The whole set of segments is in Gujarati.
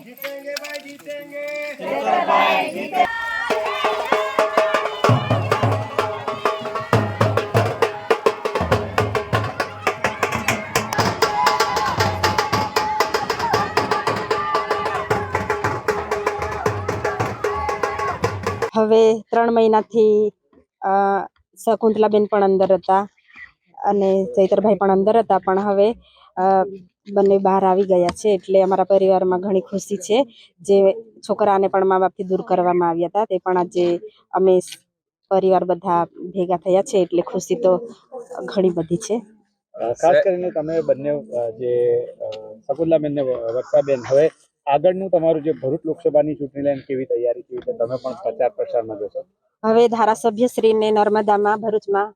जीतेंगे भाई जीतेंगे। હવે 3 મહિનાથી શકુંતલાબેન પણ અંદર હતા અને ચૈતરભાઈ પણ અંદર હતા, પણ હવે બંને બહાર આવી ગયા છે. એટલે અમારા પરિવારમાં ઘણી ખુશી છે. જે છોકરાને પણ મા બાપથી દૂર કરવામાં આવ્યા હતા, તે પણ આજે અમે પરિવાર બધા ભેગા થયા છે, એટલે ખુશી તો ઘણી બધી છે. ખાસ કરીને તમે બંને જે શકુંતલાબેન ને વર્ષાબેન, હવે આગળનું તમારું જે ભરૂચ લોકસભાની ચૂંટણી લઈને કેવી તૈયારી કેવી છે? તમે પણ પ્રચાર પ્રસારમાં જશો? હવે ધારાસભ્ય શ્રીને નર્મદામાં ભરૂચમાં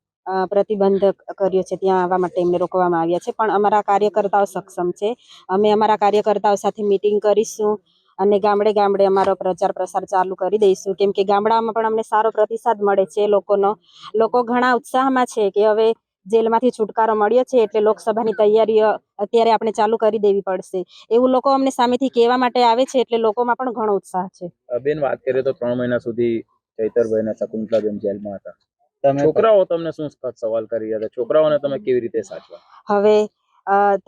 પ્રતિબંધ કર્યો છે, ત્યાં આવવા માટે એમને રોકવામાં આવ્યા છે. પણ અમારા કાર્યકર્તાઓ સક્ષમ છે. અમે અમારા કાર્યકર્તાઓ સાથે મીટિંગ કરીશું અને ગામડે ગામડે અમારો પ્રચાર પ્રસાર ચાલુ કરી દઈશું, કેમ કે ગામડામાં પણ અમને સારો પ્રતિસાદ મળે છે લોકોનો. લોકો ઘણા ઉત્સાહમાં છે કે હવે જેલમાંથી છુટકારો મળ્યો છે, એટલે લોકસભાની તૈયારીઓ અત્યારે આપણે ચાલુ કરી દેવી પડશે, એવું લોકો અમને સામેથી કહેવા માટે આવે છે. એટલે લોકોમાં પણ ઘણો ઉત્સાહ છે. બેન, વાત કરીએ તો 3 મહિના સુધી ચૈતરભાઈ અને શકુંતલાબેન જેલમાં હતા. છોકરાઓ તમને શું સવાલ કરી રહ્યા હતા? છોકરાઓને તમે કેવી રીતે સાચવા? હવે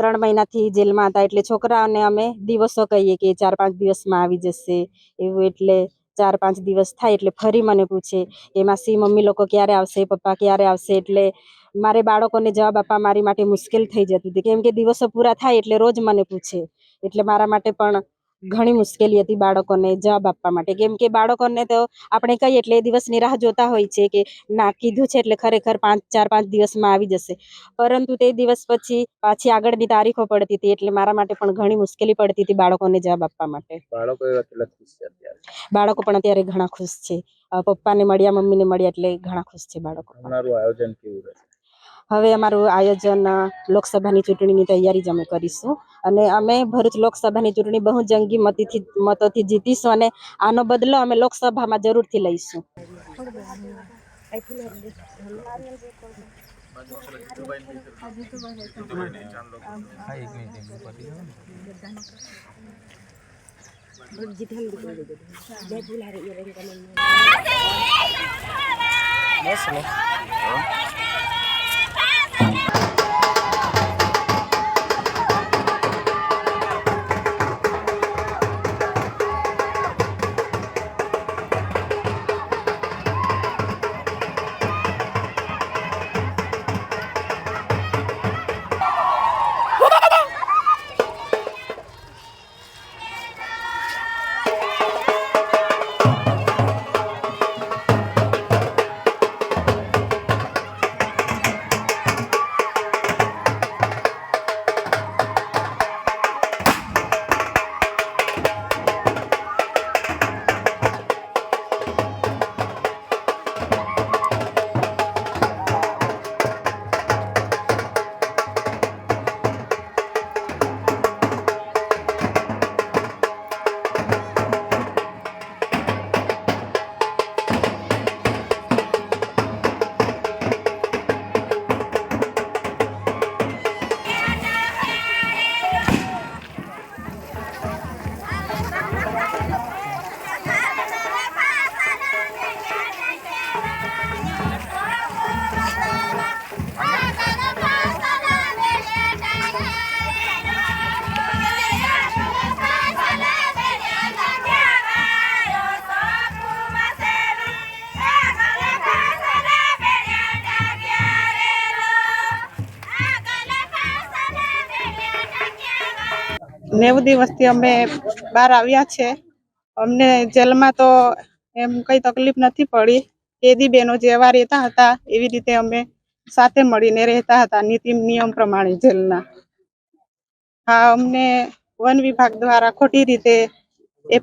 3 મહિનાથી જેલમાં હતા, એટલે છોકરાઓને અમે દિવસો કહીએ કે 4-5 દિવસમાં આવી જશે એવું. એટલે 4-5 દિવસ થાય એટલે ફરી મને પૂછે કે માસી મમ્મી લોકો ક્યારે આવશે, પપ્પા ક્યારે આવશે. એટલે મારે બાળકોને જવાબ આપવા મારી માટે મુશ્કેલ થઈ જતી હતી, કેમ કે દિવસો પૂરા થાય એટલે રોજ મને પૂછે. એટલે મારા માટે પણ ઘણી મુશ્કેલી હતી બાળકોને જવાબ આપવા માટે, કેમ કે બાળકોને તો આપણે કહીએ એટલે એ દિવસની રાહ જોતા હોય છે કે ના, કીધું છે એટલે ખરેખર 4-5 દિવસમાં આવી જશે. પરંતુ તે દિવસ પછી પાછી આગળની તારીખો પડતી હતી, એટલે મારા માટે પણ ઘણી મુશ્કેલી પડતી હતી બાળકોને જવાબ આપવા માટે. બાળકો પણ અત્યારે ઘણા ખુશ છે. પપ્પાને મળ્યા, મમ્મીને મળ્યા, એટલે ઘણા ખુશ છે બાળકો. આયોજન કેવું રહેશે? હવે અમારું આયોજન લોકસભાની ચૂંટણીની તૈયારી જ અમે કરીશું, અને અમે ભરૂચ લોકસભાની ચૂંટણી બહુ જંગી મતોથી જીતીશું, અને આનો બદલો અમે લોકસભામાં જરૂરથી લઈશું. નેવું દિવસથી અમે બહાર આવ્યા છે. અમને જેલમાં તો એમ કઈ તકલીફ નથી પડી. કેદી બેનો જેવા રહેતા હતા એવી રીતે અમે સાથે મળીને રહેતા હતા, નીતિ નિયમ પ્રમાણે જેલના. હા, અમને વન વિભાગ દ્વારા ખોટી રીતે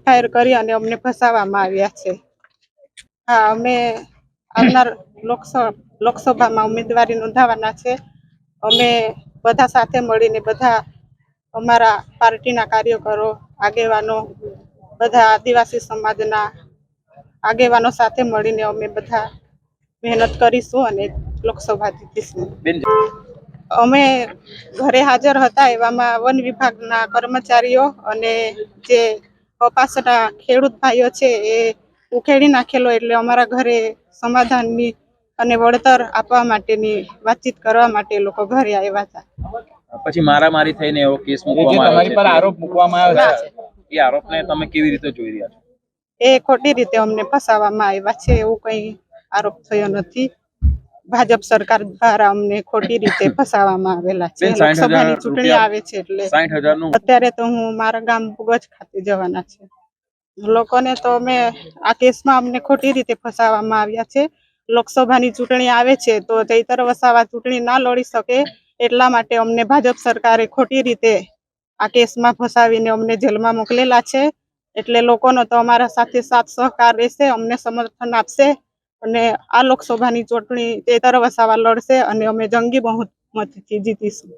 FIR કરી અને અમને ફસાવવામાં આવ્યા છે. હા, અમે આવનાર લોકસભામાં ઉમેદવારી નોંધાવાના છે. અમે બધા સાથે મળીને બધા અમારા પાર્ટીના કાર્યકરો, આગેવાનો, બધા આદિવાસી સમાજના આગેવાનો સાથે મળીને અમે બધા મહેનત કરીશું અને લોકસભા જીતીશું. અમે ઘરે હાજર હતા, એવામાં વન વિભાગના કર્મચારીઓ અને જે કપાસના ખેડૂત ભાઈઓ છે એ ઉખેડી નાખેલો, એટલે અમારા ઘરે સમાધાનની અને વળતર આપવા માટેની વાતચીત કરવા માટે એ લોકો ઘરે આવ્યા હતા. પછી મારામારી થઈને એવો કેસ જે મૂકવામાં તમારી પર આવ્યો આરોપ મૂકવામાં આવ્યો છે છે એ આરોપને તમે કેવી રીતે જોઈ રહ્યા છો? એ ખોટી રીતે અમને ફસાવવામાં આવ્યા છે. એવું કંઈ આરોપ થયો નથી. ભાજપ સરકાર દ્વારા અમને ખોટી રીતે ફસાવવામાં આવેલા છે. બેન, 60,000 લોકસભાની ચૂંટણી રૂપિયા આવે છે એટલે 60,000 નું અત્યારે તો હું મારા ગામ ભુગજ ખાતે જવાના છે. લોકોને તો અમે આ કેસમાં અમને ખોટી રીતે ફસાવવામાં આવ્યા છે. લોકસભાની ચૂંટણી આવે છે તો ચૈતર વસાવા ચૂંટણી ના લડી શકે એટલા માટે અમને ભાજપ સરકારે ખોટી રીતે આ કેસમાં ફસાવીને અમને જેલમાં મોકલેલા છે. એટલે લોકોનો તો અમારા સાથે સાથ સહકાર રહેશે, અમને સમર્થન આપશે અને આ લોકસભાની ચૂંટણી ચૈતર વસાવા લડશે અને અમે જંગી બહુમતીથી જીતીશું.